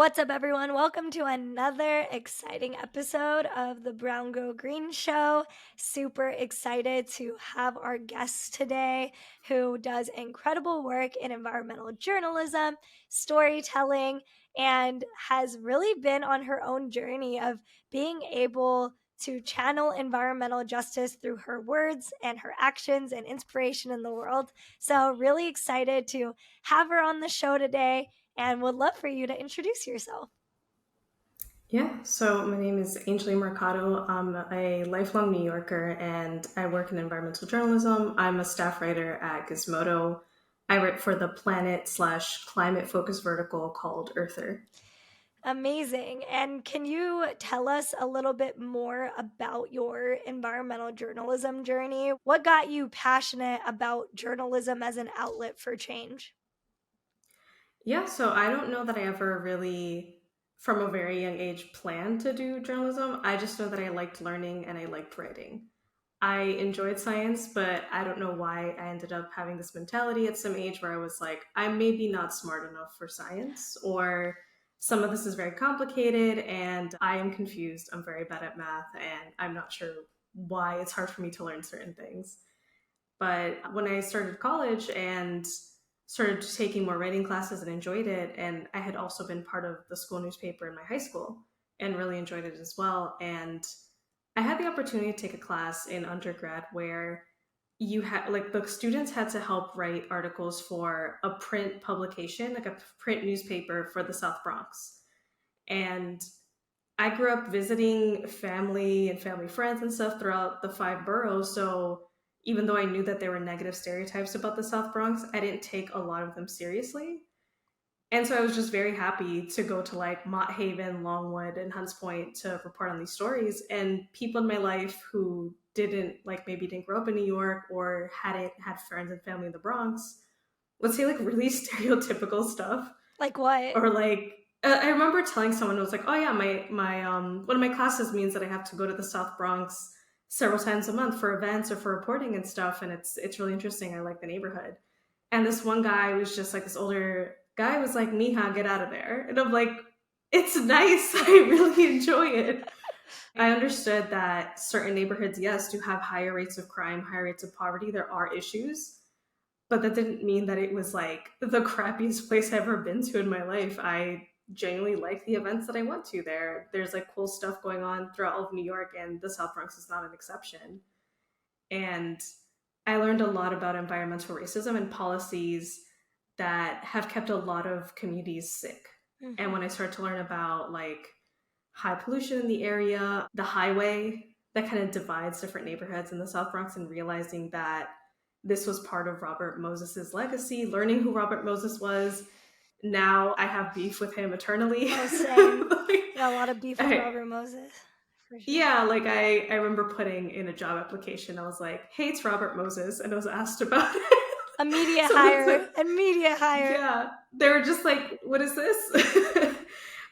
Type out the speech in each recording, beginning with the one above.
What's up, everyone? Welcome to another exciting episode of the Brown Girl Green Show. Super excited to have our guest today who does incredible work in environmental journalism, storytelling, and has really been on her own journey of being able to channel environmental justice through her words and her actions and inspiration in the world. So, really excited to have her on the show today and would love for you to introduce yourself. Yeah, so my name is Angely Mercado. I'm a lifelong New Yorker and I work in environmental journalism. I'm a staff writer at Gizmodo. I write for the planet/climate focused vertical called Earther. Amazing. And can you tell us a little bit more about your environmental journalism journey? What got you passionate about journalism as an outlet for change? Yeah, so I don't know that I ever really, from a very young age, planned to do journalism. I just know that I liked learning and I liked writing. I enjoyed science, but I don't know why I ended up having this mentality at some age where I was like, I'm maybe not smart enough for science, or some of this is very complicated and I am confused. I'm very bad at math and I'm not sure why it's hard for me to learn certain things. But when I started college and started taking more writing classes and enjoyed it, and I had also been part of the school newspaper in my high school and really enjoyed it as well. And I had the opportunity to take a class in undergrad where you had like the students had to help write articles for a print publication, like a print newspaper for the South Bronx. And I grew up visiting family and family friends and stuff throughout the five boroughs. So even though I knew that there were negative stereotypes about the South Bronx, I didn't take a lot of them seriously. And so I was just very happy to go to like Mott Haven, Longwood, and Hunts Point to report on these stories. And people in my life who didn't like maybe didn't grow up in New York or hadn't had friends and family in the Bronx would say like really stereotypical stuff Like what? or like I remember telling someone who was like, "Oh yeah, my one of my classes means that I have to go to the South Bronx several times a month for events or for reporting and stuff, and it's really interesting. I like the neighborhood." And this one guy was just like this older guy was like, "Mija, get out of there," and I'm like, "It's nice. I really enjoy it." I understood that certain neighborhoods, yes, do have higher rates of crime, higher rates of poverty. There are issues, but that didn't mean that it was like the crappiest place I've ever been to in my life. I genuinely like the events that I went to there. There's like cool stuff going on throughout all of New York, and the South Bronx is not an exception. And I learned a lot about environmental racism and policies that have kept a lot of communities sick. And when I started to learn about like high pollution in the area, the highway that kind of divides different neighborhoods in the South Bronx, and realizing that this was part of Robert Moses's legacy, learning who Robert Moses was. Now I have beef with him eternally. Oh, same. Like, Got a lot of beef with I, Robert Moses, for sure. yeah, like I remember putting in a job application, I was like, "Hey, it's Robert Moses," and I was asked about it. Immediate Someone's hire. like, Immediate hire. yeah, they were just like, "What is this?"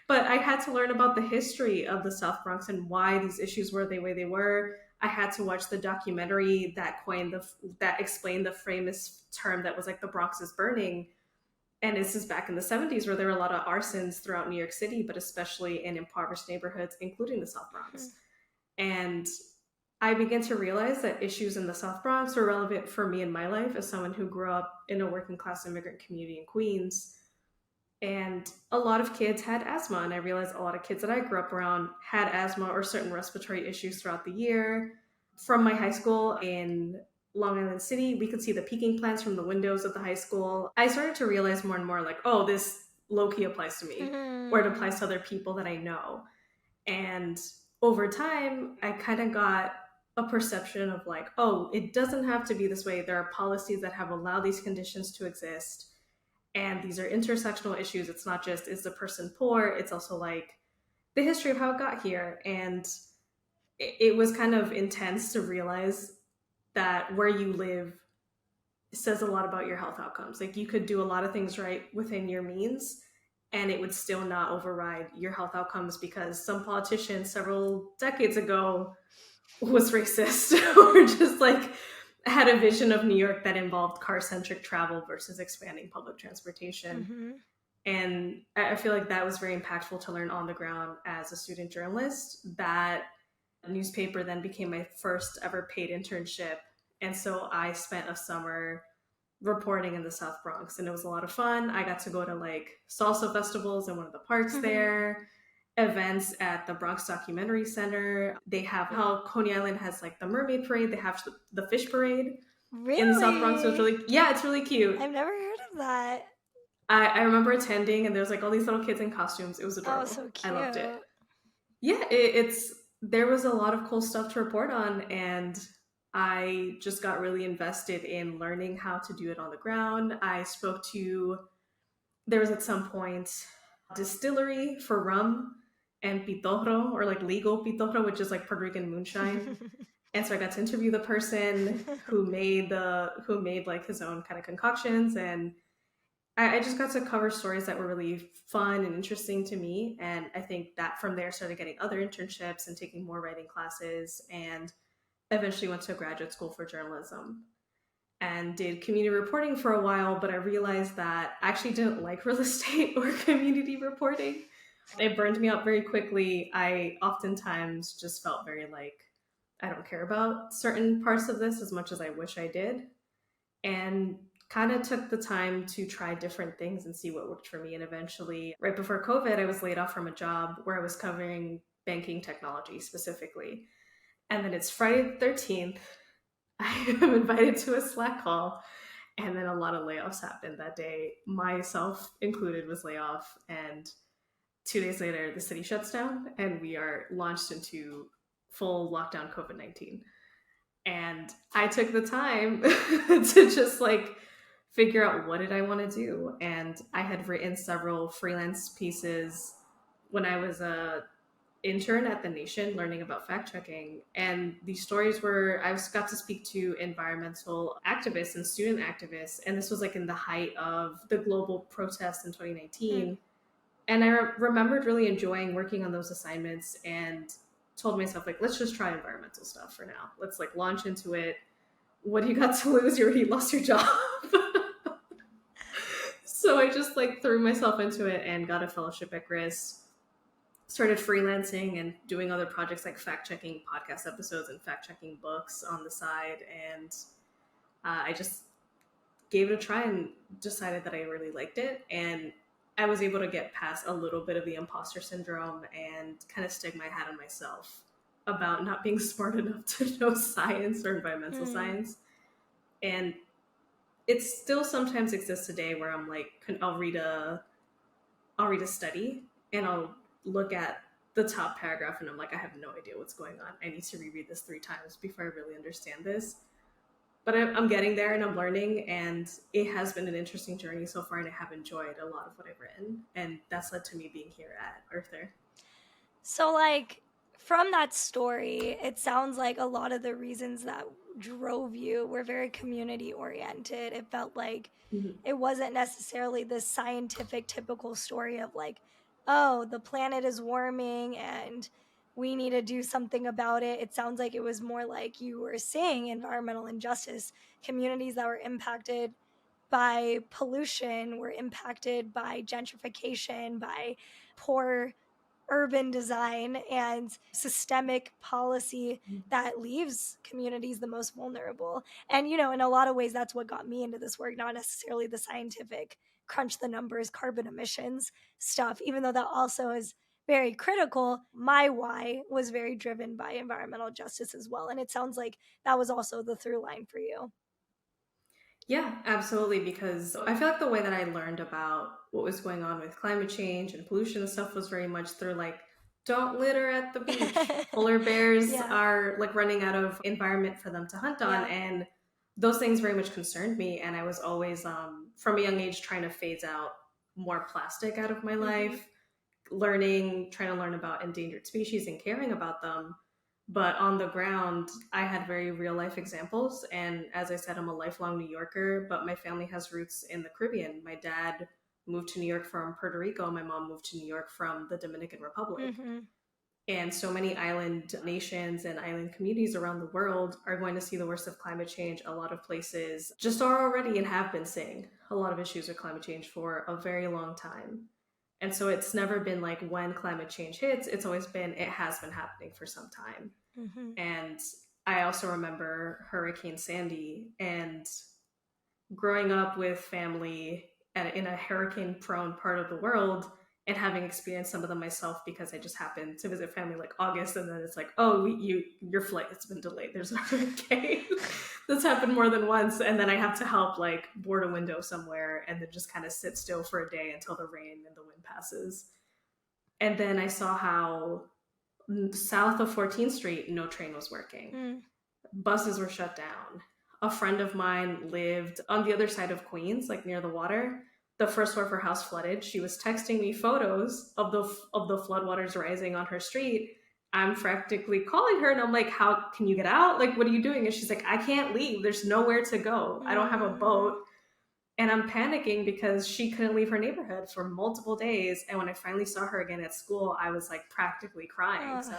But I had to learn about the history of the South Bronx and why these issues were the way they were. I had to watch the documentary that explained the famous term that was like the Bronx is burning. And this is back in the 70s where there were a lot of arsons throughout New York City, but especially in impoverished neighborhoods, including the South Bronx. And I began to realize that issues in the South Bronx were relevant for me in my life as someone who grew up in a working class immigrant community in Queens. And a lot of kids had asthma, and I realized a lot of kids that I grew up around had asthma or certain respiratory issues throughout the year. From my high school in Long Island City, we could see the peaking plants from the windows of the high school. I started to realize more and more like, oh, this low key applies to me, or it applies to other people that I know. And over time, I kind of got a perception of like, oh, it doesn't have to be this way. There are policies that have allowed these conditions to exist. And these are intersectional issues. It's not just, is the person poor? It's also like the history of how it got here. And it was kind of intense to realize that where you live says a lot about your health outcomes. Like you could do a lot of things right within your means, and it would still not override your health outcomes because some politician several decades ago was racist or just like had a vision of New York that involved car-centric travel versus expanding public transportation. And I feel like that was very impactful to learn on the ground as a student journalist. That newspaper then became my first ever paid internship. And so I spent a summer reporting in the South Bronx, and it was a lot of fun. I got to go to like salsa festivals in one of the parks there, events at the Bronx Documentary Center. They have how Coney Island has like the mermaid parade, they have the fish parade in the South Bronx. So it's Really? really, yeah, it's really cute. I've never heard of that. I remember attending, and there's like all these little kids in costumes. It was Oh, adorable. so I loved it. cute. Yeah, it's there was a lot of cool stuff to report on, and I just got really invested in learning how to do it on the ground. I spoke to there was at some point a distillery for rum and pitorro, or like legal pitorro, which is like Puerto Rican moonshine. And so I got to interview the person who made like his own kind of concoctions, and I just got to cover stories that were really fun and interesting to me. And I think that from there I started getting other internships and taking more writing classes, and eventually went to graduate school for journalism and did community reporting for a while. But I realized that I actually didn't like real estate or community reporting. It burned me out very quickly. I oftentimes just felt very like, I don't care about certain parts of this as much as I wish I did. And kind of took the time to try different things and see what worked for me. And eventually, right before COVID, I was laid off from a job where I was covering banking technology specifically. And then it's Friday the 13th. I am invited to a Slack call. And then a lot of layoffs happened that day. Myself included was laid off. And 2 days later, the city shuts down and we are launched into full lockdown COVID-19. And I took the time to just like figure out what did I want to do. And I had written several freelance pieces when I was a intern at the Nation learning about fact checking. And these stories were, I got to speak to environmental activists and student activists. And this was like in the height of the global protests in 2019. And I remembered really enjoying working on those assignments, and told myself, like, let's just try environmental stuff for now. Let's like launch into it. What do you got to lose? You already lost your job. So I just like threw myself into it and got a fellowship at GRIS, started freelancing and doing other projects like fact checking podcast episodes and fact checking books on the side. And I just gave it a try and decided that I really liked it. And I was able to get past a little bit of the imposter syndrome and kind of stick my hat on myself about not being smart enough to know science or environmental science. And it still sometimes exists today where I'm like, I'll read a study and I'll look at the top paragraph and I'm like, I have no idea what's going on. I need to reread this 3 times before I really understand this. But I'm getting there and I'm learning, and it has been an interesting journey so far, and I have enjoyed a lot of what I've written, and that's led to me being here at Earther. So, like, from that story, it sounds like a lot of the reasons that drove you were very community oriented. It felt like it wasn't necessarily the scientific typical story of like, oh, the planet is warming and we need to do something about it. It sounds like it was more like you were seeing environmental injustice, communities that were impacted by pollution, were impacted by gentrification, by poor urban design and systemic policy that leaves communities the most vulnerable. And, you know, in a lot of ways, that's what got me into this work, not necessarily the scientific crunch the numbers, carbon emissions stuff, even though that also is very critical. My why was very driven by environmental justice as well. And it sounds like that was also the through line for you. Yeah, absolutely. Because I feel like the way that I learned about what was going on with climate change and pollution and stuff was very much through like, don't litter at the beach. Polar bears are like running out of environment for them to hunt on. And those things very much concerned me. And I was always, from a young age, trying to phase out more plastic out of my life, trying to learn about endangered species and caring about them. But on the ground, I had very real life examples. And as I said, I'm a lifelong New Yorker, but my family has roots in the Caribbean. My dad moved to New York from Puerto Rico. My mom moved to New York from the Dominican Republic. And so many island nations and island communities around the world are going to see the worst of climate change. A lot of places just are already and have been seeing a lot of issues with climate change for a very long time. And so it's never been like when climate change hits, it's always been, it has been happening for some time. Mm-hmm. And I also remember Hurricane Sandy and growing up with family in a hurricane prone part of the world and having experienced some of them myself because I just happened to visit family like August, and then it's like, oh, your flight has been delayed. There's a hurricane. That's happened more than once, and then I have to help like board a window somewhere and then just kind of sit still for a day until the rain and the wind passes. And then I saw how south of 14th Street, no train was working. Buses were shut down. A friend of mine lived on the other side of Queens, like near the water. The first floor of her house flooded. She was texting me photos of the floodwaters rising on her street. I'm frantically calling her and I'm like, how can you get out? Like, what are you doing? And she's like, I can't leave. There's nowhere to go. I don't have a boat. And I'm panicking because she couldn't leave her neighborhood for multiple days. And when I finally saw her again at school, I was like practically crying. So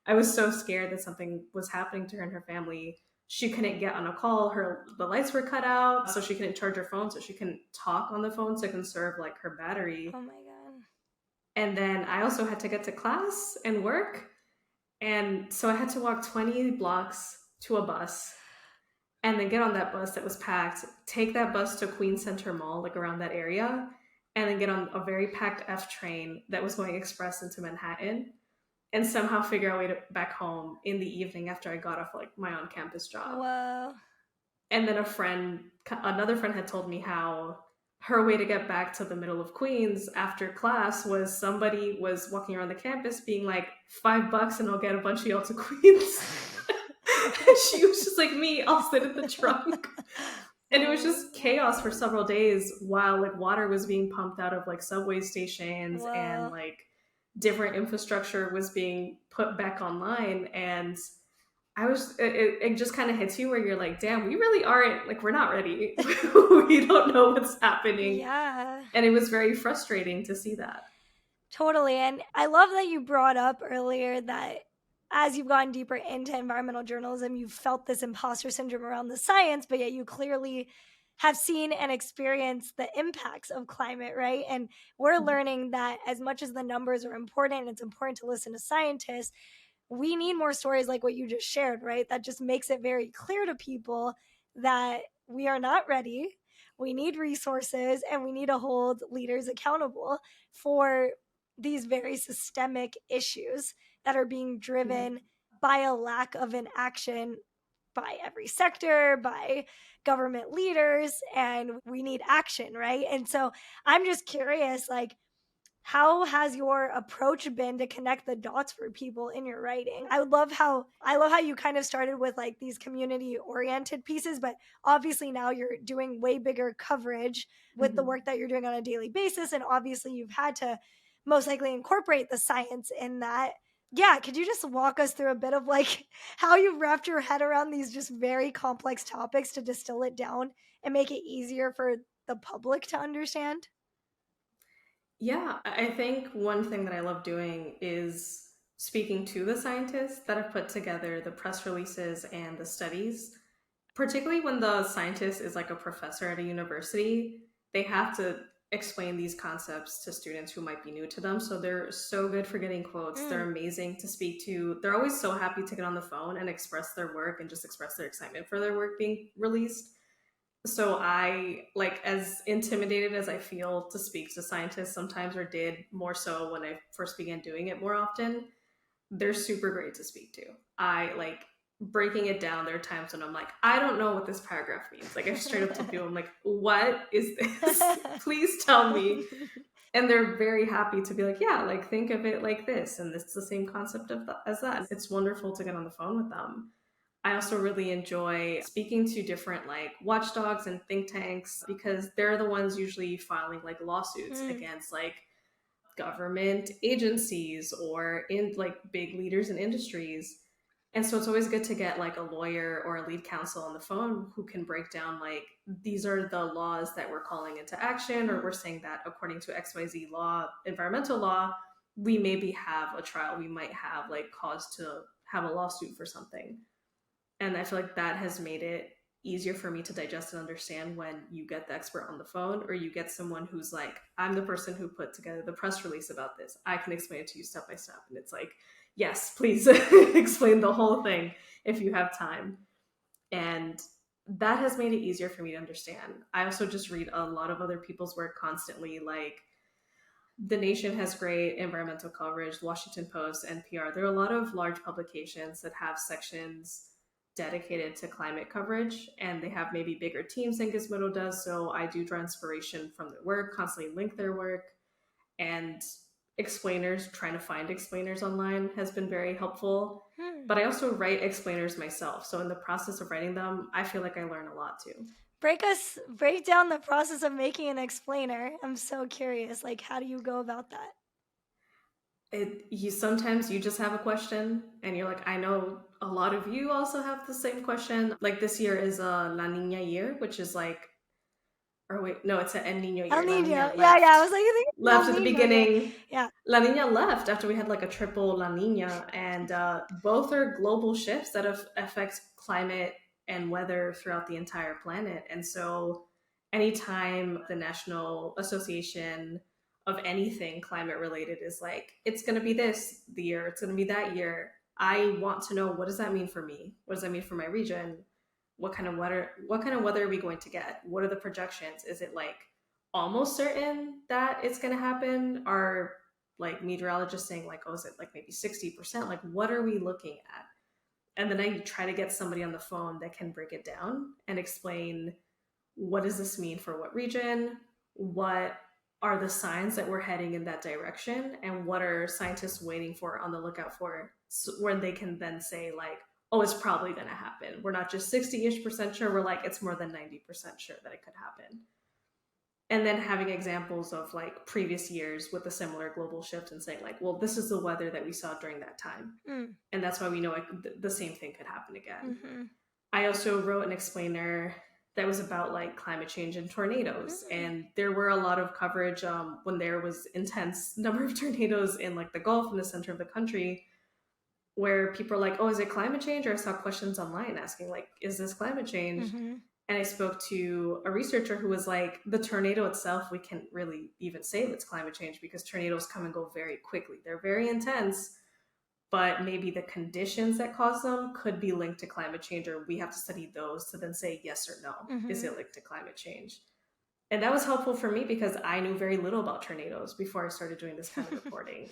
I was so scared that something was happening to her and her family. She couldn't get on a call. The lights were cut out, so she couldn't charge her phone, so she couldn't talk on the phone to conserve like her battery. Oh my God. And then I also had to get to class and work. And so I had to walk 20 blocks to a bus and then get on that bus that was packed, take that bus to Queens Center Mall, like around that area, and then get on a very packed F train that was going express into Manhattan, and somehow figure out a way back home in the evening after I got off like my on-campus job. Whoa. And then another friend had told me how her way to get back to the middle of Queens after class was somebody was walking around the campus being like, $5 and I'll get a bunch of y'all to Queens. And she was just like, me, I'll sit in the trunk. And it was just chaos for several days while like water was being pumped out of like subway stations. Whoa. And like different infrastructure was being put back online. And it just kind of hits you where you're like, damn, we really aren't, like, we're not ready. We don't know what's happening. Yeah. And it was very frustrating to see that. Totally. And I love that you brought up earlier that as you've gone deeper into environmental journalism, you've felt this imposter syndrome around the science, but yet you clearly have seen and experienced the impacts of climate, right? And we're learning that as much as the numbers are important, it's important to listen to scientists, we need more stories like what you just shared, right? That just makes it very clear to people that we are not ready. We need resources and we need to hold leaders accountable for these very systemic issues that are being driven by a lack of an action by every sector, by government leaders, and we need action, right? And so I'm just curious, like, how has your approach been to connect the dots for people in your writing? I love how you kind of started with like these community oriented pieces, but obviously now you're doing way bigger coverage with the work that you're doing on a daily basis. And obviously you've had to most likely incorporate the science in that. Yeah, could you just walk us through a bit of like how you wrapped your head around these just very complex topics to distill it down and make it easier for the public to understand? Yeah, I think one thing that I love doing is speaking to the scientists that have put together the press releases and the studies. Particularly when the scientist is like a professor at a university, they have to explain these concepts to students who might be new to them. So they're so good for getting quotes. They're amazing to speak to. They're always so happy to get on the phone and express their work and just express their excitement for their work being released. So I, like, as intimidated as I feel to speak to scientists sometimes, or did more so when I first began doing it more often, they're super great to speak to. I like breaking it down. There are times when I'm like, I don't know what this paragraph means. Like I straight up tell people, I'm like, what is this? Please tell me. And they're very happy to be like, yeah, like think of it like this. And it's the same concept as that. It's wonderful to get on the phone with them. I also really enjoy speaking to different like watchdogs and think tanks because they're the ones usually filing like lawsuits against like government agencies or in like big leaders in industries. And so it's always good to get like a lawyer or a lead counsel on the phone who can break down like, these are the laws that we're calling into action, or we're saying that according to XYZ law, environmental law, we maybe have a trial, we might have like cause to have a lawsuit for something. And I feel like that has made it easier for me to digest and understand when you get the expert on the phone, or you get someone who's like, I'm the person who put together the press release about this, I can explain it to you step by step. And it's like, yes, please explain the whole thing if you have time. And that has made it easier for me to understand. I also just read a lot of other people's work constantly. Like, The Nation has great environmental coverage, Washington Post, NPR. There are a lot of large publications that have sections dedicated to climate coverage, and they have maybe bigger teams than Gizmodo does. So I do draw inspiration from their work, constantly link their work, and explainers, trying to find explainers online has been very helpful. But I also write explainers myself. So in the process of writing them, I feel like I learn a lot too. Break down the process of making an explainer. I'm so curious. Like, how do you go about that? Sometimes you just have a question and you're like, I know a lot of you also have the same question. Like, this year is a La Nina year, which is like, or wait, no, it's an El Nino year. El La Nino. Nina Yeah, left. I was like, I think it's Left El at the Nino. beginning. Yeah. La Nina left after we had like a triple La Nina, and both are global shifts that affect climate and weather throughout the entire planet. And so anytime the National Association of anything climate related is like, it's going to be this the year, it's going to be that year, I want to know, what does that mean for me? What does that mean for my region? What kind of weather are we going to get? What are the projections? Is it like almost certain that it's going to happen? Are like meteorologists saying like, oh, is it like maybe 60%? Like, what are we looking at? And then I try to get somebody on the phone that can break it down and explain, what does this mean for what region? What are the signs that we're heading in that direction? And what are scientists waiting for, on the lookout for, so when they can then say like, oh, it's probably going to happen. We're not just 60-ish% sure, we're like, it's more than 90% sure that it could happen. And then having examples of like previous years with a similar global shift and saying like, well, this is the weather that we saw during that time. And that's why we know the same thing could happen again. I also wrote an explainer that was about like climate change and tornadoes. And there were a lot of coverage when there was intense number of tornadoes in like the Gulf, in the center of the country, where people are like, oh, is it climate change? Or I saw questions online asking like, is this climate change? And I spoke to a researcher who was like, the tornado itself, we can't really even say it's climate change, because tornadoes come and go very quickly. They're very intense, but maybe the conditions that cause them could be linked to climate change, or we have to study those to then say yes or no. Is it linked to climate change? And that was helpful for me because I knew very little about tornadoes before I started doing this kind of reporting.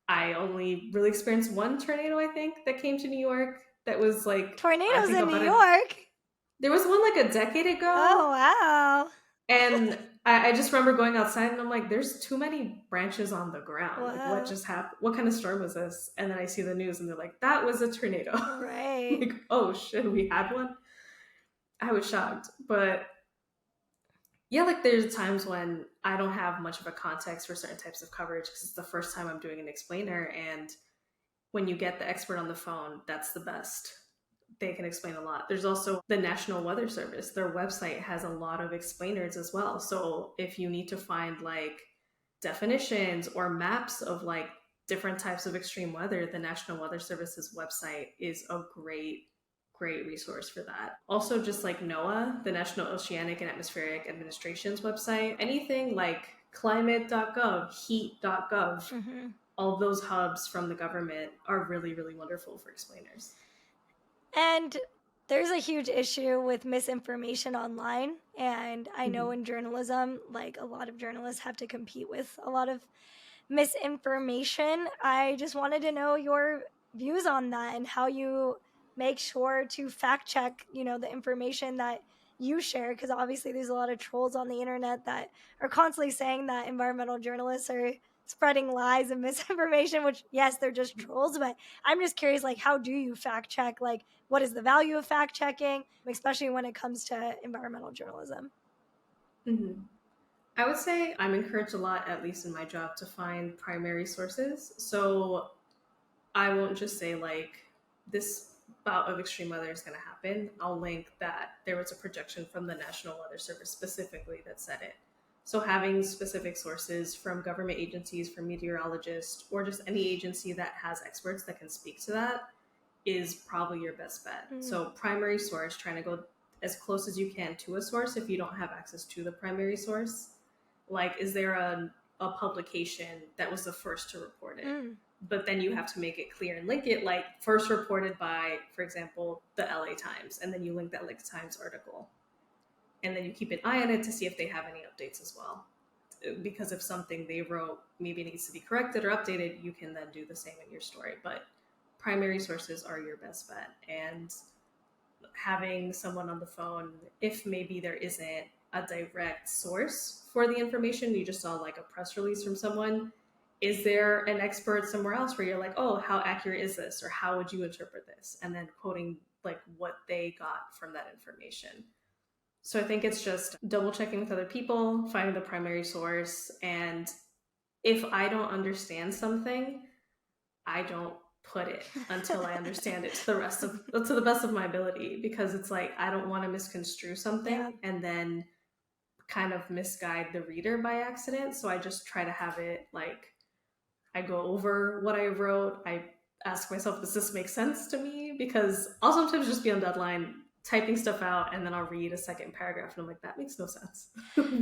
I only really experienced one tornado, I think, that came to New York. That was like, tornadoes in New York. There was one like a decade ago. Oh, wow. And I just remember going outside and I'm like, there's too many branches on the ground. Wow. Like, what just happened? What kind of storm was this? And then I see the news and they're like, that was a tornado. Right. Like, oh shit, we had one? I was shocked. But yeah, like there's times when I don't have much of a context for certain types of coverage because it's the first time I'm doing an explainer. And when you get the expert on the phone, that's the best. They can explain a lot. There's also the National Weather Service. Their website has a lot of explainers as well. So if you need to find like definitions or maps of like different types of extreme weather, the National Weather Service's website is a great resource for that. Also, just like NOAA, the National Oceanic and Atmospheric Administration's website, anything like climate.gov, heat.gov, all those hubs from the government are really, really wonderful for explainers. And there's a huge issue with misinformation online. And I know in journalism, like a lot of journalists have to compete with a lot of misinformation. I just wanted to know your views on that and how you make sure to fact check, the information that you share, because obviously there's a lot of trolls on the internet that are constantly saying that environmental journalists are spreading lies and misinformation, which yes, they're just trolls, but I'm just curious, like, how do you fact check? Like, what is the value of fact checking, especially when it comes to environmental journalism? I would say I'm encouraged a lot, at least in my job, to find primary sources. So I won't just say like, this bout of extreme weather is going to happen. I'll link that there was a projection from the National Weather Service specifically that said it. So having specific sources from government agencies, from meteorologists, or just any agency that has experts that can speak to that is probably your best bet. Mm. So primary source, trying to go as close as you can to a source if you don't have access to the primary source. Like, is there a publication that was the first to report it? But then you have to make it clear and link it, like first reported by, for example, the LA Times, and then you link that LA Times article. And then you keep an eye on it to see if they have any updates as well. Because if something they wrote maybe needs to be corrected or updated, you can then do the same in your story. But primary sources are your best bet. And having someone on the phone, if maybe there isn't a direct source for the information, you just saw like a press release from someone, is there an expert somewhere else where you're like, oh, how accurate is this? Or how would you interpret this? And then quoting like what they got from that information. So I think it's just double checking with other people, finding the primary source. And if I don't understand something, I don't put it until I understand it to the best of my ability, because it's like I don't want to misconstrue something and then kind of misguide the reader by accident. So I just try to have it like I go over what I wrote. I ask myself, does this make sense to me? Because I'll sometimes just be on deadline typing stuff out and then I'll read a second paragraph and I'm like, that makes no sense.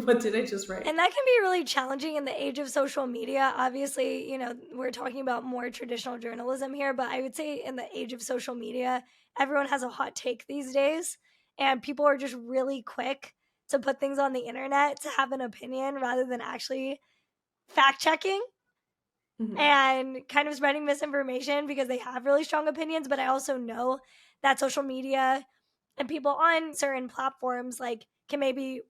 What did I just write? And that can be really challenging in the age of social media. Obviously, we're talking about more traditional journalism here, but I would say in the age of social media, everyone has a hot take these days, and people are just really quick to put things on the internet to have an opinion rather than actually fact checking. And kind of spreading misinformation because they have really strong opinions. But I also know that social media and people on certain platforms like can maybe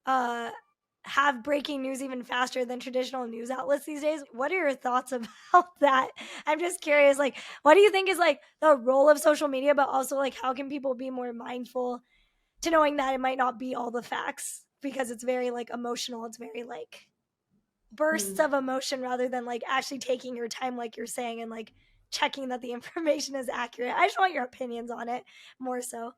have breaking news even faster than traditional news outlets these days. What are your thoughts about that? I'm just curious, like, what do you think is like the role of social media, but also like how can people be more mindful to knowing that it might not be all the facts because it's very like emotional. It's very like bursts of emotion rather than like actually taking your time, like you're saying, and like checking that the information is accurate. I just want your opinions on it more so.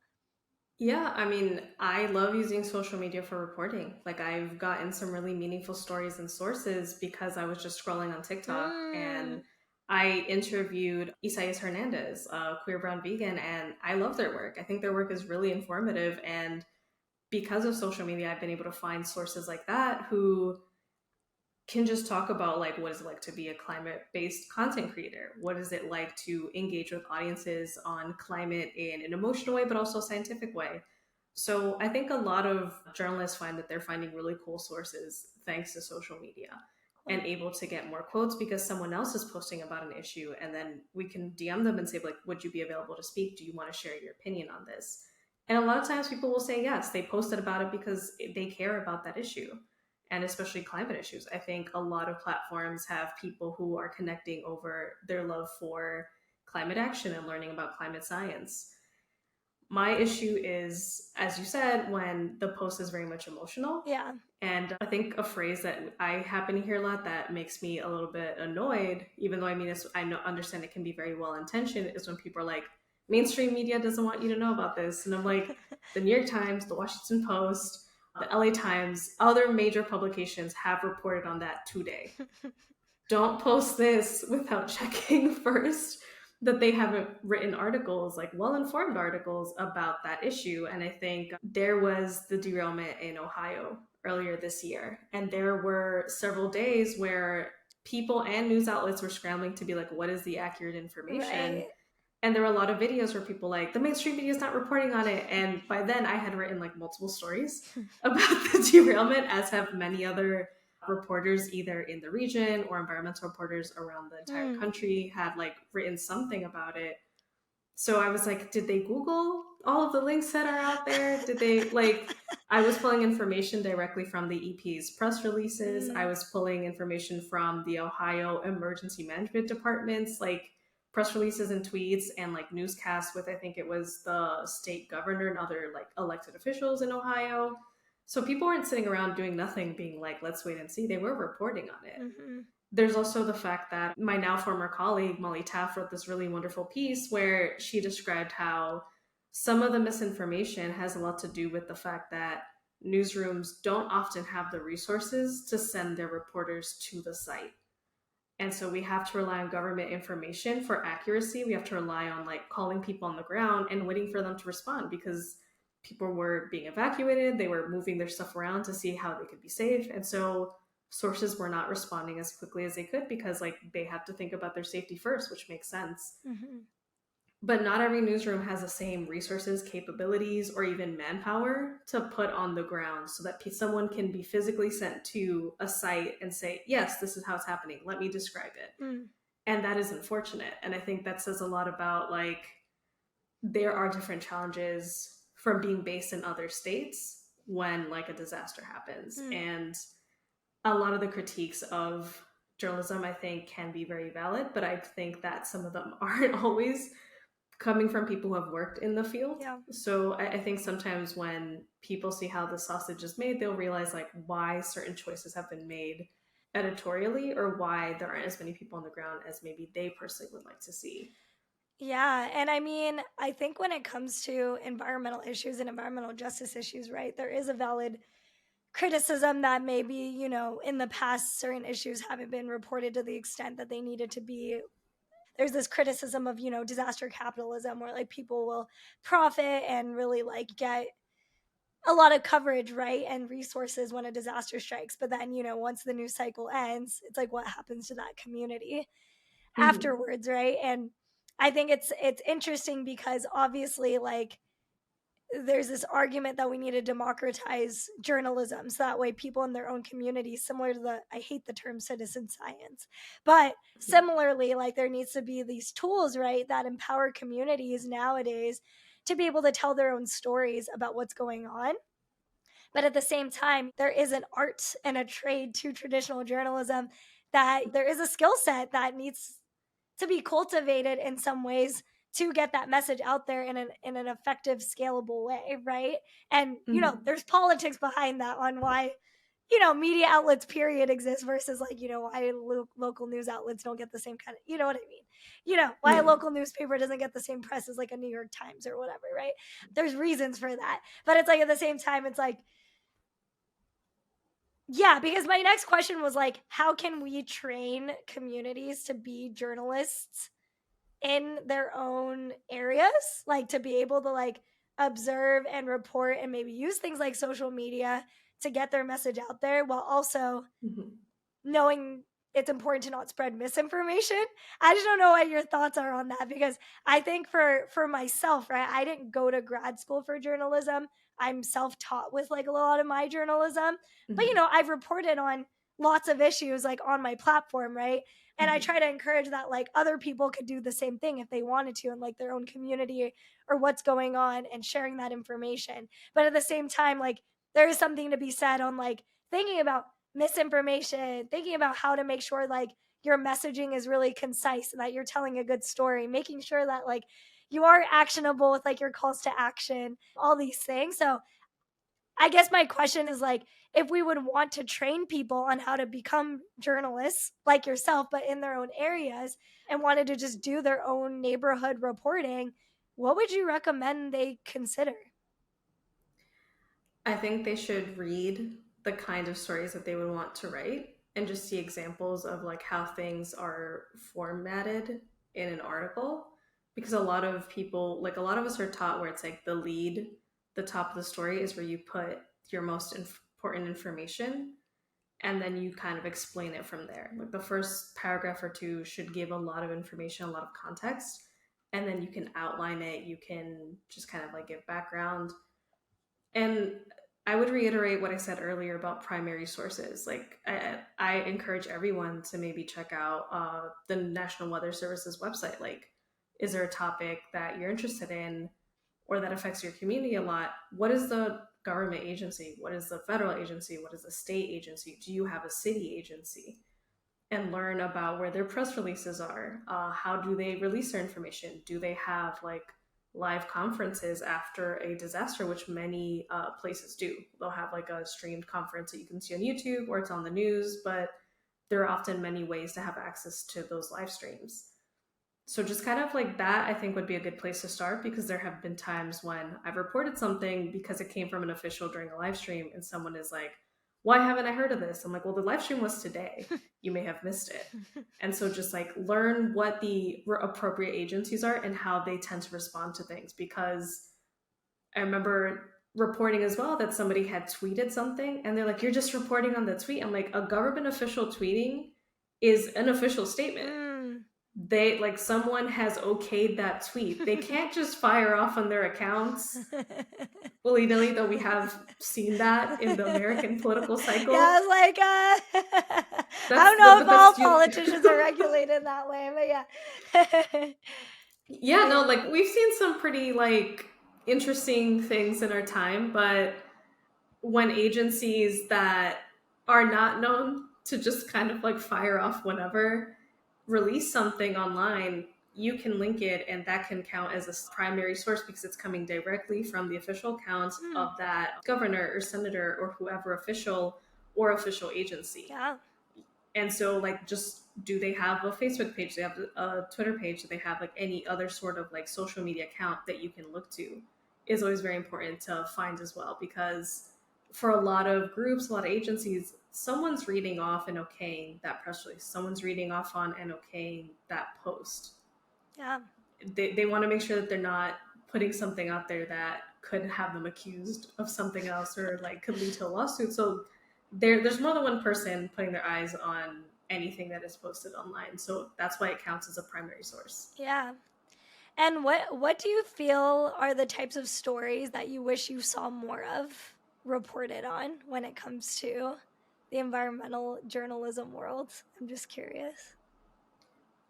Yeah, I mean, I love using social media for reporting. Like, I've gotten some really meaningful stories and sources because I was just scrolling on TikTok and I interviewed Isaias Hernandez, a queer brown vegan, and I love their work. I think their work is really informative. And because of social media, I've been able to find sources like that who can just talk about like what is it like to be a climate-based content creator. What is it like to engage with audiences on climate in an emotional way but also a scientific way. So I think a lot of journalists find that they're finding really cool sources thanks to social media and able to get more quotes because someone else is posting about an issue, and then we can DM them and say like, would you be available to speak? Do you want to share your opinion on this? And a lot of times people will say yes, they posted about it because they care about that issue, and especially climate issues. I think a lot of platforms have people who are connecting over their love for climate action and learning about climate science. My issue is, as you said, when the post is very much emotional. Yeah. And I think a phrase that I happen to hear a lot that makes me a little bit annoyed, even though I mean, understand it can be very well intentioned, is when people are like, mainstream media doesn't want you to know about this. And I'm like, the New York Times, the Washington Post, the LA Times, other major publications have reported on that today. Don't post this without checking first that they haven't written articles, like well-informed articles about that issue. And I think there was the derailment in Ohio earlier this year, and there were several days where people and news outlets were scrambling to be like, what is the accurate information? Right. And there were a lot of videos where people like, the mainstream media is not reporting on it. And by then I had written like multiple stories about the derailment, as have many other reporters either in the region or environmental reporters around the entire country had like written something about it. So I was like, did they Google all of the links that are out there? Did they like, I was pulling information directly from the EP's press releases. I was pulling information from the Ohio Emergency Management Department's like press releases and tweets and like newscasts with, I think it was the state governor and other like elected officials in Ohio. So people weren't sitting around doing nothing being like, let's wait and see. They were reporting on it. There's also the fact that my now former colleague, Molly Taft, wrote this really wonderful piece where she described how some of the misinformation has a lot to do with the fact that newsrooms don't often have the resources to send their reporters to the site. And so we have to rely on government information for accuracy. We have to rely on like calling people on the ground and waiting for them to respond, because people were being evacuated, they were moving their stuff around to see how they could be safe. And so sources were not responding as quickly as they could, because like they have to think about their safety first, which makes sense. Mm-hmm. But not every newsroom has the same resources, capabilities, or even manpower to put on the ground so that someone can be physically sent to a site and say, yes, this is how it's happening, let me describe it. Mm. And that is unfortunate. And I think that says a lot about like there are different challenges from being based in other states when like a disaster happens. And a lot of the critiques of journalism, I think, can be very valid, but I think that some of them aren't always coming from people who have worked in the field. Yeah. So I think sometimes when people see how the sausage is made, they'll realize like why certain choices have been made editorially, or why there aren't as many people on the ground as maybe they personally would like to see. Yeah. And I mean, I think when it comes to environmental issues and environmental justice issues, right, there is a valid criticism that maybe, you know, in the past, certain issues haven't been reported to the extent that they needed to be. There's this criticism of, you know, disaster capitalism, where like people will profit and really like get a lot of coverage, right, and resources when a disaster strikes. But then, you know, once the news cycle ends, it's like what happens to that community Mm-hmm. afterwards, right? And I think it's interesting because obviously like there's this argument that we need to democratize journalism so that way people in their own communities, similar to the, I hate the term citizen science, but similarly, like there needs to be these tools, right, that empower communities nowadays to be able to tell their own stories about what's going on. But at the same time, there is an art and a trade to traditional journalism, that there is a skill set that needs to be cultivated in some ways to get that message out there in an effective, scalable way, right? And you know, Mm-hmm. there's politics behind that on why, you know, media outlets period exist versus like, you know, why local news outlets don't get the same kind of, you know what I mean, you know, why a Mm-hmm. local newspaper doesn't get the same press as like a New York Times or whatever, right? There's reasons for that, but it's like at the same time it's like, yeah, because my next question was like, how can we train communities to be journalists in their own areas, like to be able to like observe and report and maybe use things like social media to get their message out there while also Mm-hmm. knowing it's important to not spread misinformation. I just don't know what your thoughts are on that, because I think for myself, right, I didn't go to grad school for journalism. I'm self-taught with like a lot of my journalism. But you Mm-hmm. know, I've reported on lots of issues like on my platform, right? And I Mm-hmm. try to encourage that like other people could do the same thing if they wanted to in like their own community or what's going on, and sharing that information. But at the same time, like there is something to be said on like thinking about misinformation, thinking about how to make sure like your messaging is really concise and that you're telling a good story, making sure that like you are actionable with like your calls to action, all these things. So I guess my question is like, if we would want to train people on how to become journalists like yourself, but in their own areas, and wanted to just do their own neighborhood reporting, what would you recommend they consider? I think they should read the kind of stories that they would want to write and just see examples of like how things are formatted in an article, because a lot of people, like a lot of us are taught where it's like the lead, the top of the story is where you put your most important information, and then you kind of explain it from there. Like the first paragraph or two should give a lot of information, a lot of context, and then you can outline it, you can just kind of like give background. And I would reiterate what I said earlier about primary sources. Like, I encourage everyone to maybe check out the National Weather Service's website. Like, is there a topic that you're interested in or that affects your community a lot? What is the government agency? What is the federal agency? What is the state agency? Do you have a city agency? And learn about where their press releases are. How do they release their information? Do they have like live conferences after a disaster, which many places do? They'll have like a streamed conference that you can see on YouTube, or it's on the news, but there are often many ways to have access to those live streams. So just kind of like that, I think would be a good place to start, because there have been times when I've reported something because it came from an official during a live stream, and someone is like, "Why haven't I heard of this?" I'm like, "Well, the live stream was today. You may have missed it." And so just like learn what the appropriate agencies are and how they tend to respond to things, because I remember reporting as well that somebody had tweeted something and they're like, "You're just reporting on the tweet." I'm like, "A government official tweeting is an official statement. Mm. They like someone has okayed that tweet. They can't just fire off on their accounts willy-nilly, though we have seen that in the American political Yeah, cycle. I was like, I That's don't know if but all that's politicians are regulated that way, but yeah. yeah, no, like we've seen some pretty like interesting things in our time, but when agencies that are not known to just kind of like fire off whenever release something online, you can link it and that can count as a primary source because it's coming directly from the official accounts Mm, of that governor or senator or whoever official or official agency. yeah, And so like just do they have a Facebook page, do they have a Twitter page, do they have like any other sort of like social media account that you can look to, is always very important to find as well, because for a lot of groups, a lot of agencies, someone's reading off and okaying that press release, someone's reading off on and okaying that post. yeah, They want to make sure that they're not putting something out there that could have them accused of something else or like could lead to a lawsuit. So there's more than one person putting their eyes on anything that is posted online. So that's why it counts as a primary source. yeah. And what do you feel are the types of stories that you wish you saw more of reported on when it comes to the environmental journalism world? I'm just curious.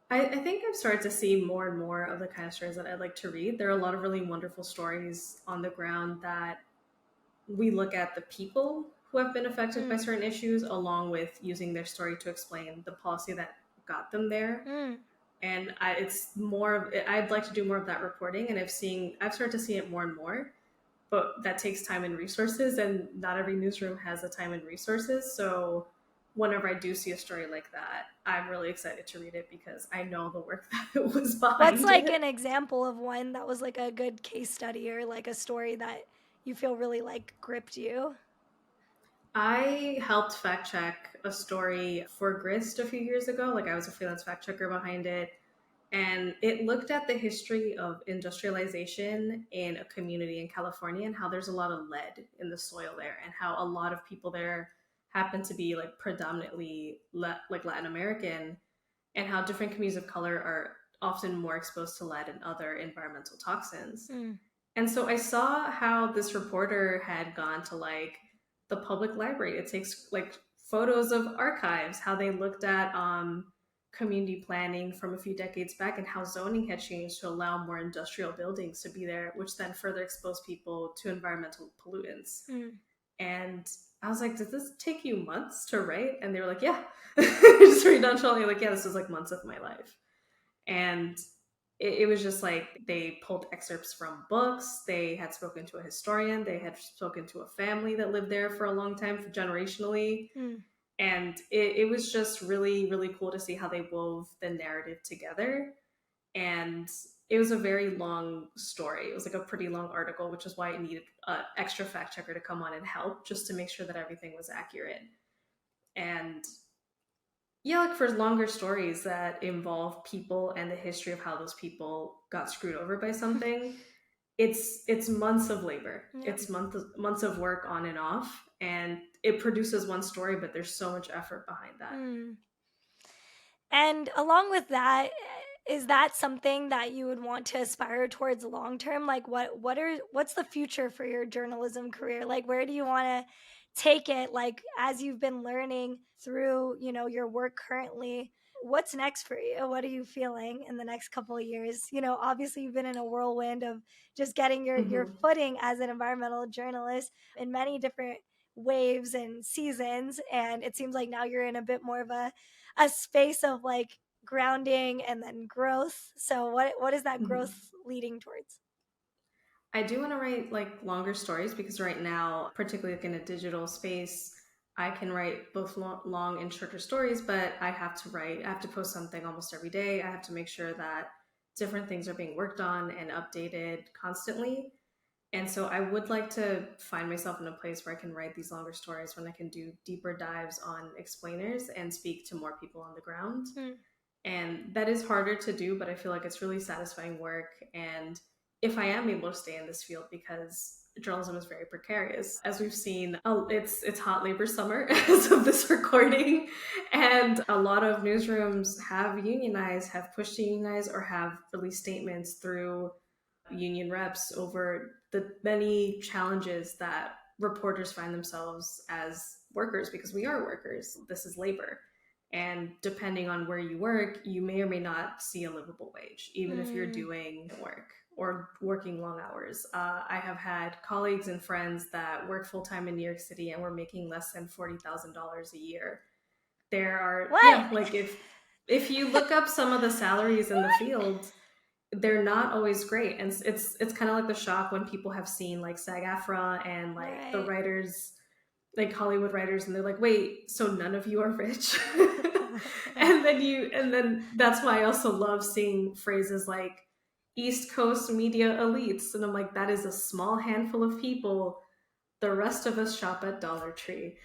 I think I've started to see more and more of the kind of stories that I'd like to read. There are a lot of really wonderful stories on the ground that we look at the people who have been affected by Mm, certain issues, along with using their story to explain the policy that got them there. mm, And it's more of, I'd like to do more of that reporting, and I've started to see it more and more, but that takes time and resources, and not every newsroom has the time and resources. So whenever I do see a story like that, I'm really excited to read it because I know the work that was what's behind like an it. example of one that was like a good case study or like a story that you feel really like gripped you? I helped fact check a story for Grist a few years ago. Like I was a freelance fact checker behind it. And it looked at the history of industrialization in a community in California and how there's a lot of lead in the soil there, and how a lot of people there happen to be like predominantly like Latin American, and how different communities of color are often more exposed to lead and other environmental toxins. Mm, And so I saw how this reporter had gone to like the public library. It takes like photos of archives, how they looked at community planning from a few decades back and how zoning had changed to allow more industrial buildings to be there, which then further exposed people to environmental pollutants. mm, And I was like, did this take you months to write? And they were like, yeah. Just very nonchalantly, like, yeah, this was like months of my life. And it was just like they pulled excerpts from books. They had spoken to a historian. They had spoken to a family that lived there for a long time, generationally. mm. And it was just really, really cool to see how they wove the narrative together. And it was a very long story. It was like a pretty long article, which is why it needed an extra fact checker to come on and help just to make sure that everything was accurate. And yeah, like for longer stories that involve people and the history of how those people got screwed over by something, it's months of labor. Yeah. It's months of work on and off, and it produces one story, but there's so much effort behind that. Mm. And along with that, is that something that you would want to aspire towards long term? Like what's the future for your journalism career? Like where do you want to take it like as you've been learning through, your work currently? What's next for you? What are you feeling in the next couple of years? Obviously you've been in a whirlwind of just getting your Mm-hmm. footing as an environmental journalist in many different waves and seasons, and it seems like now you're in a bit more of a space of like grounding and then growth. So what is that Mm-hmm. growth leading towards? I do want to write like longer stories, because right now, particularly like in a digital space, I can write both long and shorter stories, but I have to post something almost every day. I have to make sure that different things are being worked on and updated constantly. And so I would like to find myself in a place where I can write these longer stories, when I can do deeper dives on explainers and speak to more people on the ground. Mm. And that is harder to do, but I feel like it's really satisfying work. And if I am able to stay in this field, because journalism is very precarious, as we've seen, it's hot labor summer as of this recording, and a lot of newsrooms have unionized, have pushed to unionize, or have released statements through union reps over the many challenges that reporters find themselves as workers, because we are workers. This is labor. And depending on where you work, you may or may not see a livable wage, even if you're doing work or working long hours. I have had colleagues and friends that work full time in New York City and were making less than $40,000 a year. There are, What? yeah, like if you look up some of the salaries in the field, they're not always great. And it's kind of like the shock when people have seen like SAG-AFTRA and like the Right. writers, like Hollywood writers, and they're like, wait, so none of you are rich? and then that's why I also love seeing phrases like East Coast media elites. And I'm like, that is a small handful of people. The rest of us shop at Dollar Tree.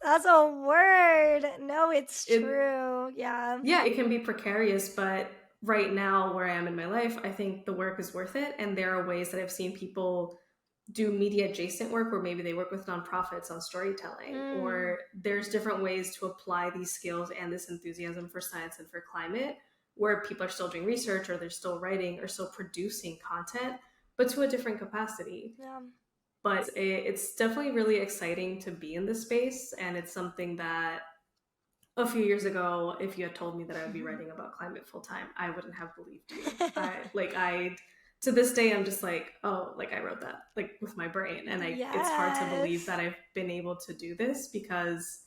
That's a word. No, it's true. Yeah. Yeah, it can be precarious, but right now where I am in my life, I think the work is worth it. And there are ways that I've seen people do media adjacent work where maybe they work with nonprofits on storytelling, or there's different ways to apply these skills and this enthusiasm for science and for climate, where people are still doing research, or they're still writing, or still producing content, but to a different capacity. Yeah. But it's definitely really exciting to be in this space. And it's something that a few years ago, if you had told me that I would be writing about climate full time, I wouldn't have believed you. I to this day, I'm just like, oh, like I wrote that like with my brain. And it's hard to believe that I've been able to do this, because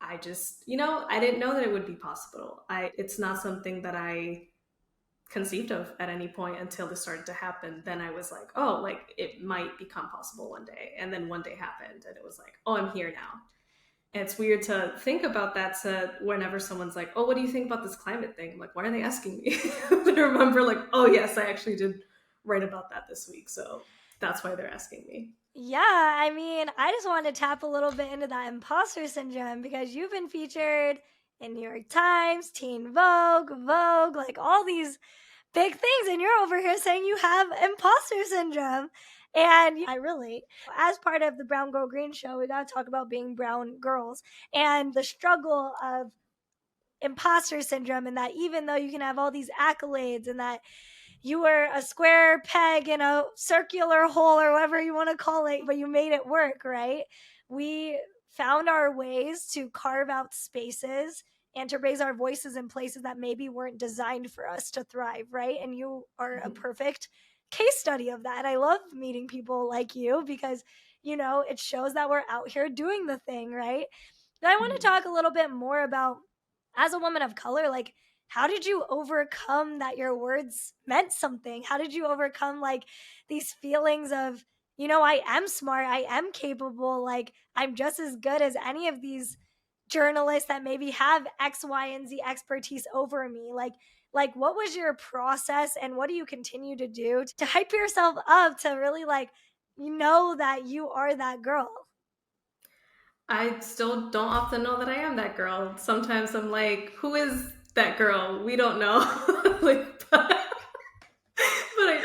I just, I didn't know that it would be possible. It's not something that I conceived of at any point until this started to happen. Then I was like, oh, like it might become possible one day. And then one day happened, and it was like, oh, I'm here now. And it's weird to think about that, to whenever someone's like, oh, what do you think about this climate thing? I'm like, why are they asking me? I remember like, oh yes, I actually did write about that this week. So that's why they're asking me. Yeah, I mean, I just want to tap a little bit into that imposter syndrome, because you've been featured in New York Times, Teen Vogue, like all these big things, and you're over here saying you have imposter syndrome. And I relate. As part of the Brown Girl Green show, we got to talk about being brown girls and the struggle of imposter syndrome, and that even though you can have all these accolades and that you were a square peg in a circular hole, or whatever you want to call it, but you made it work, right? We found our ways to carve out spaces and to raise our voices in places that maybe weren't designed for us to thrive, right? And you are a perfect case study of that. And I love meeting people like you, because, it shows that we're out here doing the thing, right? And I want to talk a little bit more about, as a woman of color, like, how did you overcome that your words meant something? How did you overcome like these feelings of, I am smart, I am capable, like I'm just as good as any of these journalists that maybe have X, Y, and Z expertise over me? Like what was your process, and what do you continue to do to hype yourself up to really like that you are that girl? I still don't often know that I am that girl. Sometimes I'm like, who is that girl? We don't know. But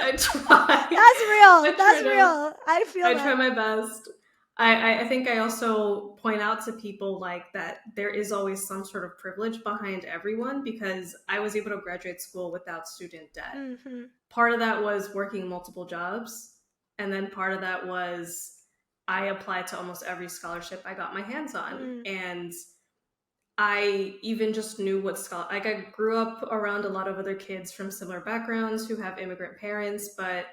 I try. That's real. That's real. I feel I that. try my best. I think I also point out to people like that there is always some sort of privilege behind everyone, because I was able to graduate school without student debt. Mm-hmm. Part of that was working multiple jobs. And then part of that was I applied to almost every scholarship I got my hands on. And I even just knew what like I grew up around a lot of other kids from similar backgrounds who have immigrant parents, but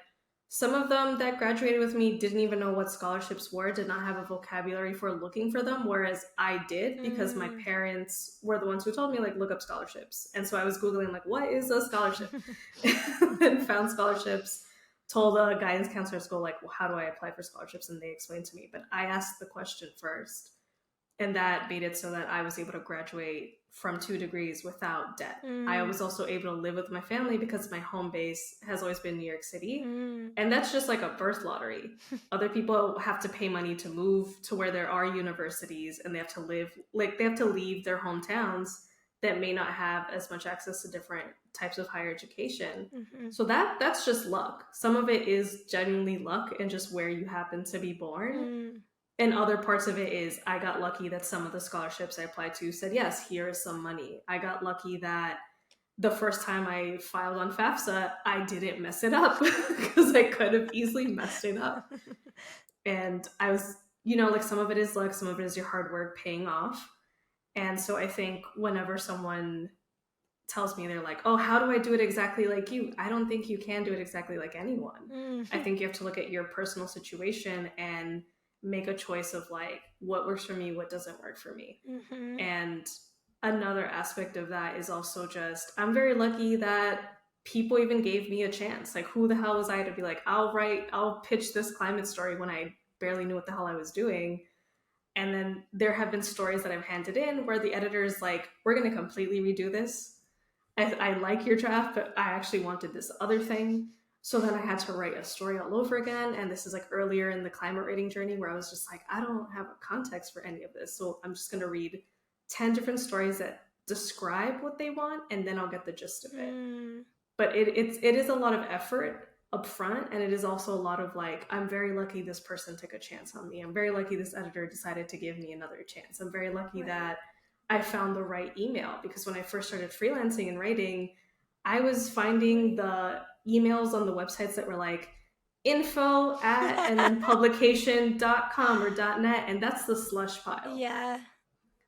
some of them that graduated with me didn't even know what scholarships were, did not have a vocabulary for looking for them, whereas I did, because my parents were the ones who told me, like, look up scholarships. And so I was Googling, like, what is a scholarship? And found scholarships, told a guidance counselor at school, like, well, how do I apply for scholarships? And they explained to me, but I asked the question first. And that made it so that I was able to graduate from 2 degrees without debt. I Mm. was also able to live with my family because my home base has always been New York City. Mm. And that's just like a birth lottery. Other people have to pay money to move to where there are universities, and they have to live, like, they have to leave their hometowns that may not have as much access to different types of higher education. Mm-hmm. So that's just luck. Some of it is genuinely luck and just where you happen to be born. Mm. And other parts of it is I got lucky that some of the scholarships I applied to said, yes, here is some money. I got lucky that the first time I filed on FAFSA, I didn't mess it up because I could have easily messed it up. And I was, like, some of it is luck, some of it is your hard work paying off. And so I think whenever someone tells me, they're like, oh, how do I do it exactly like you? I don't think you can do it exactly like anyone. I Mm-hmm. think you have to look at your personal situation and make a choice of like what works for me, what doesn't work for me. Mm-hmm. And another aspect of that is also just I'm very lucky that people even gave me a chance. Like, who the hell was I to be like, I'll pitch this climate story when I barely knew what the hell I was doing. And then there have been stories that I've handed in where the editor is like, we're going to completely redo this. I like your draft, but I actually wanted this other thing. So then I had to write a story all over again. And this is like earlier in the climate writing journey where I was just like, I don't have a context for any of this. So I'm just going to read 10 different stories that describe what they want, and then I'll get the gist of it. Mm. But it is a lot of effort up front, and it is also a lot of like, I'm very lucky this person took a chance on me. I'm very lucky this editor decided to give me another chance. I'm very lucky that I found the right email, because when I first started freelancing and writing, I was finding the emails on the websites that were like info at and then publication.com or .net, and that's the slush pile. Yeah.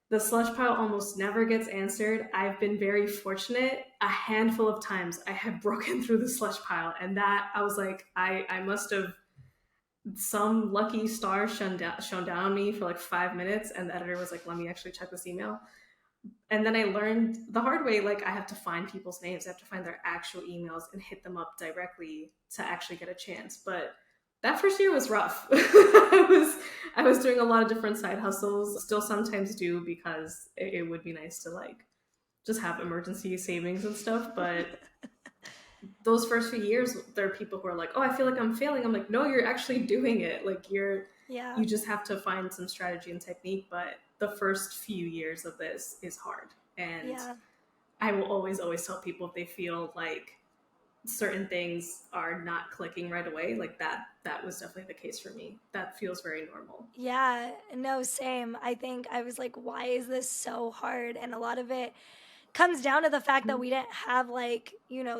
The slush pile almost never gets answered. I've been very fortunate. A handful of times I have broken through the slush pile, and that I was like, I must have some lucky star shown down on me for like 5 minutes, and the editor was like, let me actually check this email. And then I learned the hard way, like, I have to find people's names, I have to find their actual emails and hit them up directly to actually get a chance. But that first year was rough. I was doing a lot of different side hustles, still sometimes do, because it would be nice to like just have emergency savings and stuff. But those first few years, there are people who are like, oh, I feel like I'm failing. I'm like, no, you're actually doing it. Like, Yeah. you just have to find some strategy and technique. But the first few years of this is hard. And Yeah. I will always tell people, if they feel like certain things are not clicking right away, like that was definitely the case for me. That feels very normal. Yeah. No, same. I think I was like, why is this so hard? And a lot of it comes down to the fact that we didn't have like,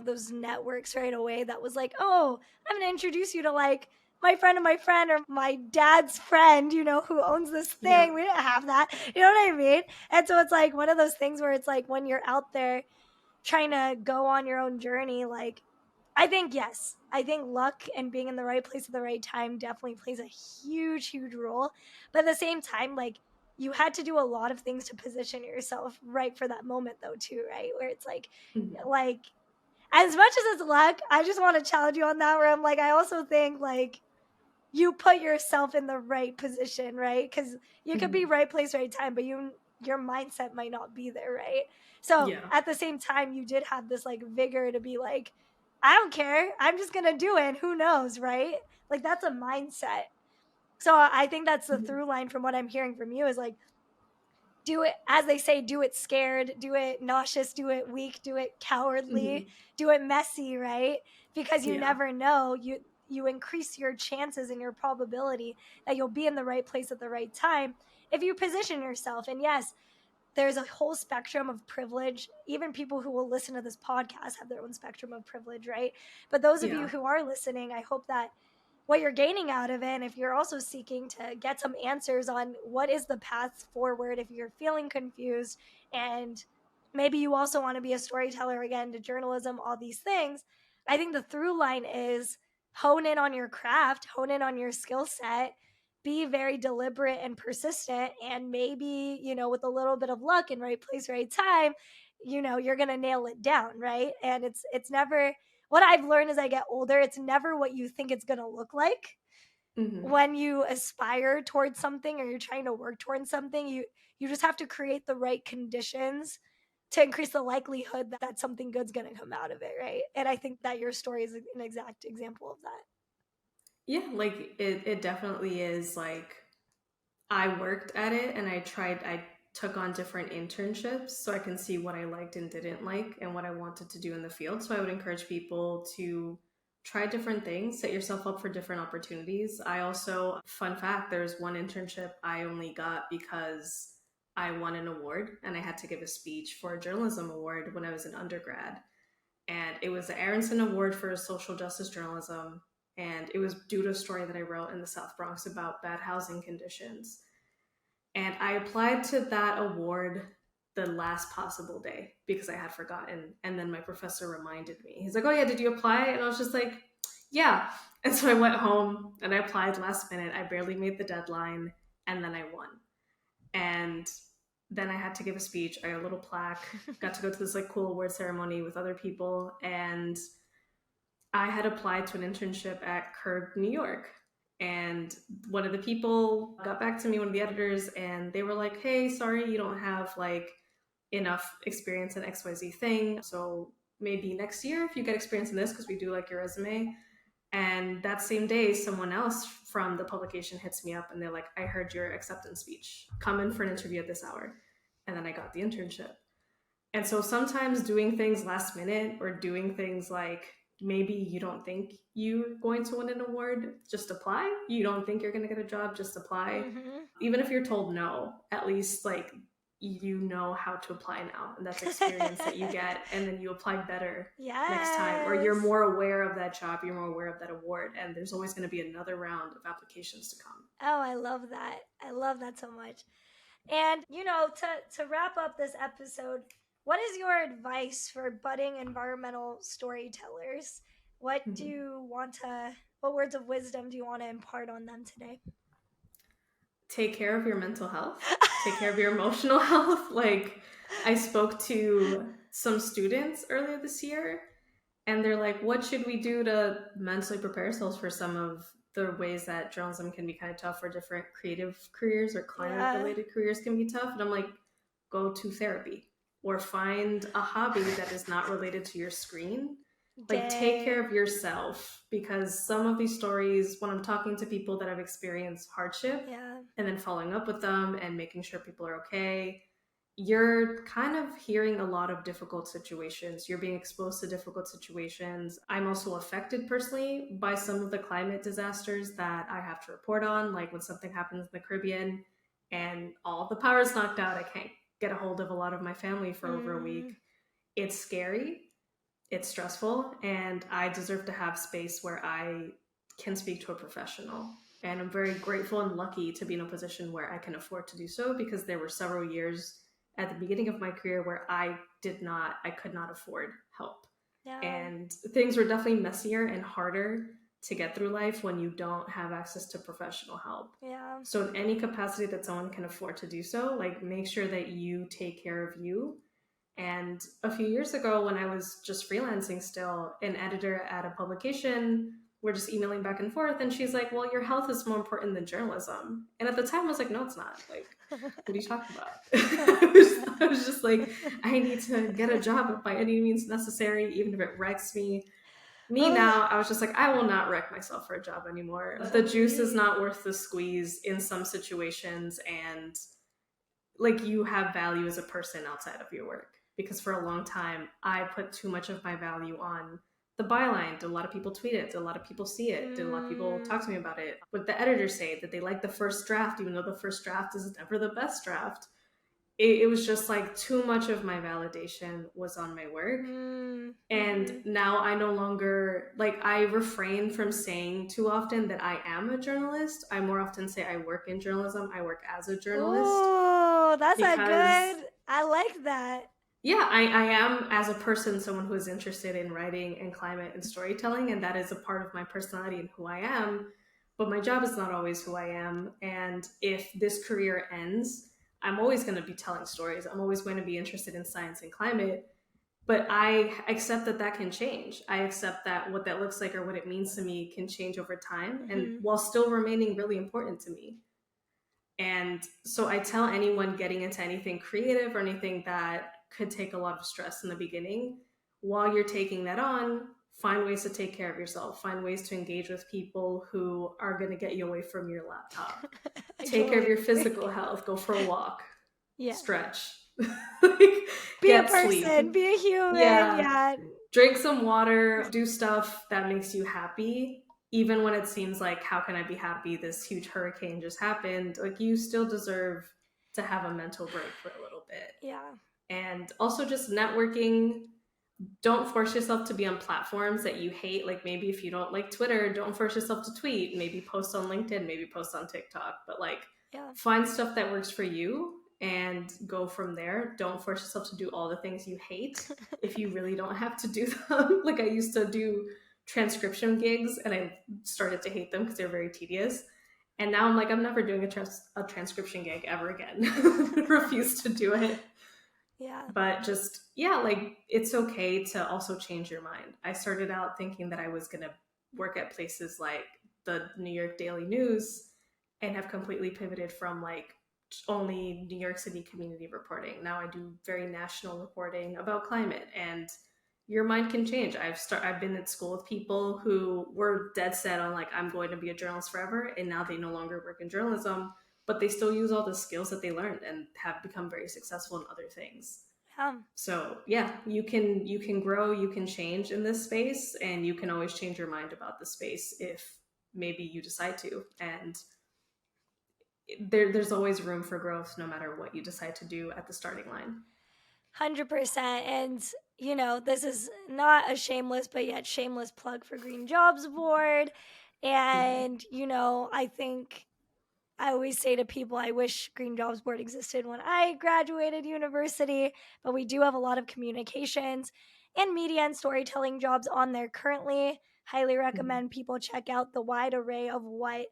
those networks right away that was like, oh, I'm going to introduce you to like my friend of my friend or my dad's friend, who owns this Yeah. thing. We didn't have that. You know what I mean? And so it's like one of those things where it's like when you're out there trying to go on your own journey, like, I think, yes, I think luck and being in the right place at the right time definitely plays a huge, huge role. But at the same time, like, you had to do a lot of things to position yourself right for that moment, though, too, right? Where it's Mhm. like, as much as it's luck, I just want to challenge you on that. Where I'm like, I also think like you put yourself in the right position, right? Because you could be Mhm. right place, right time, but your mindset might not be there, right? So Yeah. at the same time, you did have this like vigor to be like, I don't care, I'm just gonna do it. Who knows, right? Like that's a mindset. So I think that's the Mhm. through line from what I'm hearing from you is like, do it, as they say, do it scared, do it nauseous, do it weak, do it cowardly, Mhm. do it messy, right? Because you Yeah. never know. You increase your chances and your probability that you'll be in the right place at the right time if you position yourself. And yes, there's a whole spectrum of privilege. Even people who will listen to this podcast have their own spectrum of privilege, right? But those of you Yeah. who are listening, I hope that what you're gaining out of it, and if you're also seeking to get some answers on what is the path forward, if you're feeling confused, and maybe you also want to be a storyteller again to journalism, all these things, I think the through line is hone in on your craft, hone in on your skill set, be very deliberate and persistent, and maybe, with a little bit of luck and right place, right time, you're going to nail it down, right? And it's never, what I've learned as I get older, it's never what you think it's going to look like. Mhm. When you aspire towards something or you're trying to work towards something, you just have to create the right conditions to increase the likelihood that something good's going to come out of it, right? And I think that your story is an exact example of that. Yeah, like it definitely is. Like, I worked at it and I took on different internships so I can see what I liked and didn't like and what I wanted to do in the field. So I would encourage people to try different things, set yourself up for different opportunities. I also, fun fact, there's one internship I only got because I won an award and I had to give a speech for a journalism award when I was an undergrad. And it was the Aronson Award for Social Justice Journalism. And it was due to a story that I wrote in the South Bronx about bad housing conditions. And I applied to that award the last possible day because I had forgotten. And then my professor reminded me. He's like, "Oh, yeah, did you apply?" And I was just like, "Yeah." And so I went home and I applied last minute. I barely made the deadline. And then I won. And then I had to give a speech. I got a little plaque, got to go to this like cool award ceremony with other people. And I had applied to an internship at Curb, New York. And one of the people got back to me, one of the editors, and they were like, "Hey, sorry, you don't have like enough experience in XYZ thing. So maybe next year if you get experience in this, because we do like your resume." And that same day, someone else from the publication hits me up and they're like, "I heard your acceptance speech. Come in for an interview at this hour." And then I got the internship. And so sometimes doing things last minute or doing things like maybe you don't think you're going to win an award, just apply. You don't think you're going to get a job, just apply. Mm-hmm. Even if you're told no, at least like you know how to apply now. And that's experience that you get. And then you apply better next time. Or you're more aware of that job, you're more aware of that award. And there's always going to be another round of applications to come. Oh, I love that. I love that so much. And, you know, to wrap up this episode, what is your advice for budding environmental storytellers? What what words of wisdom do you want to impart on them today? Take care of your mental health. Take care of your emotional health. Like, I spoke to some students earlier this year and they're like, "What should we do to mentally prepare ourselves for some of the ways that journalism can be kind of tough, or different creative careers or climate related careers can be tough?" And I'm like, "Go to therapy or find a hobby that is not related to your screen." Like, take care of yourself, because some of these stories, when I'm talking to people that have experienced hardship and then following up with them and making sure people are okay, you're kind of hearing a lot of difficult situations. You're being exposed to difficult situations. I'm also affected personally by some of the climate disasters that I have to report on, like when something happens in the Caribbean and all the power is knocked out. I can't get a hold of a lot of my family for over a week. It's scary. It's stressful, and I deserve to have space where I can speak to a professional. And I'm very grateful and lucky to be in a position where I can afford to do so, because there were several years at the beginning of my career where I could not afford help. And things were definitely messier and harder to get through life when you don't have access to professional help. So in any capacity that someone can afford to do so, like, make sure that you take care of you. And a few years ago, when I was just freelancing still, an editor at a publication, we're just emailing back and forth, and she's like, "Well, your health is more important than journalism." And at the time I was like, "No, it's not. Like, what are you talking about?" I was just like, I need to get a job by any means necessary, even if it wrecks me. Now, I was just like, I will not wreck myself for a job anymore. The juice is not worth the squeeze in some situations, and like, you have value as a person outside of your work. Because for a long time, I put too much of my value on the byline. Did a lot of people tweet it? Did a lot of people see it? Did a lot of people talk to me about it? What the editors say, that they like the first draft, even though the first draft is never the best draft. It was just like too much of my validation was on my work. And now I no longer, like, I refrain from saying too often that I am a journalist. I more often say I work in journalism. I work as a journalist. Oh, that's a good, I like that. Yeah, I am, as a person, someone who is interested in writing and climate and storytelling, and that is a part of my personality and who I am. But my job is not always who I am. And if this career ends, I'm always going to be telling stories. I'm always going to be interested in science and climate. But I accept that that can change. I accept that what that looks like or what it means to me can change over time, and while still remaining really important to me. And so I tell anyone getting into anything creative or anything that could take a lot of stress in the beginning. While you're taking that on, find ways to take care of yourself, find ways to engage with people who are going to get you away from your laptop. I Take care of totally your agree. physical health, go for a walk, Yeah. stretch, Be a get sleep. person, be a human. Yeah, Yeah. drink some water, do stuff that makes you happy. Even when it seems like, how can I be happy? This huge hurricane just happened. Like, you still deserve to have a mental break for a little bit. Yeah. And also just networking. Don't force yourself to be on platforms that you hate. Like, maybe if you don't like Twitter, don't force yourself to tweet. Maybe post on LinkedIn, maybe post on TikTok. But like, Yeah. find stuff that works for you and go from there. Don't force yourself to do all the things you hate if you really don't have to do them. Like, I used to do transcription gigs and I started to hate them because they're very tedious. And now I'm like, I'm never doing a transcription gig ever again. Refuse to do it. Yeah. But just, yeah, like, it's okay to also change your mind. I started out thinking that I was going to work at places like the New York Daily News and have completely pivoted from like only New York City community reporting. Now I do very national reporting about climate, and your mind can change. I've been at school with people who were dead set on like, I'm going to be a journalist forever, and now they no longer work in journalism, but they still use all the skills that they learned and have become very successful in other things. So yeah, you can grow, you can change in this space, and you can always change your mind about the space if maybe you decide to. And there's always room for growth no matter what you decide to do at the starting line. 100%. And, you know, this is not a shameless, but yet shameless plug for Green Jobs Board. And, you know, I think I always say to people, I wish Green Jobs Board existed when I graduated university, but we do have a lot of communications and media and storytelling jobs on there currently. Highly recommend people check out the wide array of what,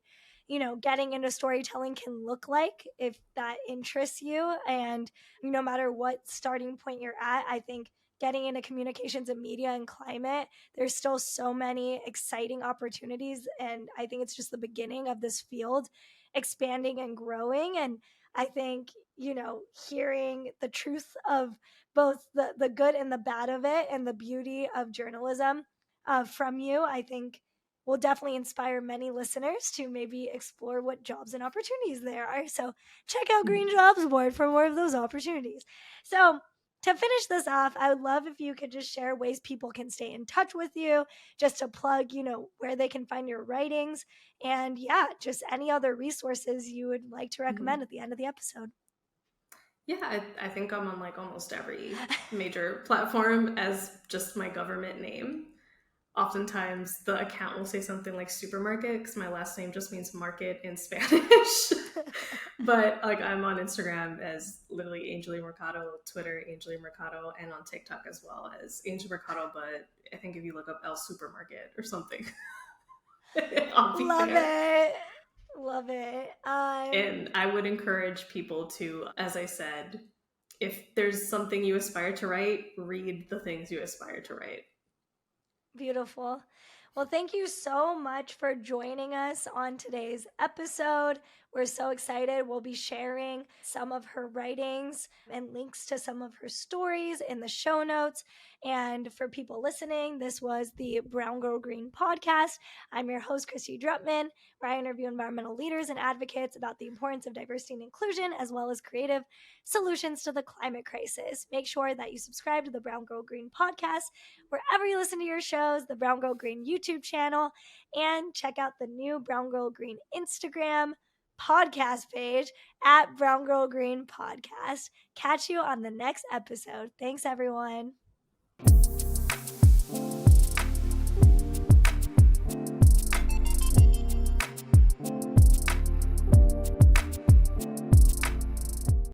you know, getting into storytelling can look like if that interests you. And no matter what starting point you're at, I think getting into communications and media and climate, there's still so many exciting opportunities. And I think it's just the beginning of this field expanding and growing. And I think, you know, hearing the truth of both the good and the bad of it and the beauty of journalism from you, I think will definitely inspire many listeners to maybe explore what jobs and opportunities there are. So check out Green Jobs Board for more of those opportunities. So to finish this off, I would love if you could just share ways people can stay in touch with you, just to plug, you know, where they can find your writings, and yeah, just any other resources you would like to recommend at the end of the episode. Yeah, I think I'm on like almost every major platform as just my government name. Oftentimes the account will say something like supermarket because my last name just means market in Spanish. But like, I'm on Instagram as literally Angely Mercado, Twitter Angely Mercado, and on TikTok as well as Angely Mercado. But I think if you look up El Supermarket or something, I'll be Love there. it. Love it. And I would encourage people to, as I said, if there's something you aspire to write, read the things you aspire to write. Beautiful. Well, thank you so much for joining us on today's episode. We're so excited. We'll be sharing some of her writings and links to some of her stories in the show notes. And for people listening, this was the Brown Girl Green podcast. I'm your host, Christy Drutman, where I interview environmental leaders and advocates about the importance of diversity and inclusion, as well as creative solutions to the climate crisis. Make sure that you subscribe to the Brown Girl Green podcast wherever you listen to your shows, the Brown Girl Green YouTube channel, and check out the new Brown Girl Green Instagram podcast page at Brown Girl Green Podcast. Catch you on the next episode. Thanks, everyone.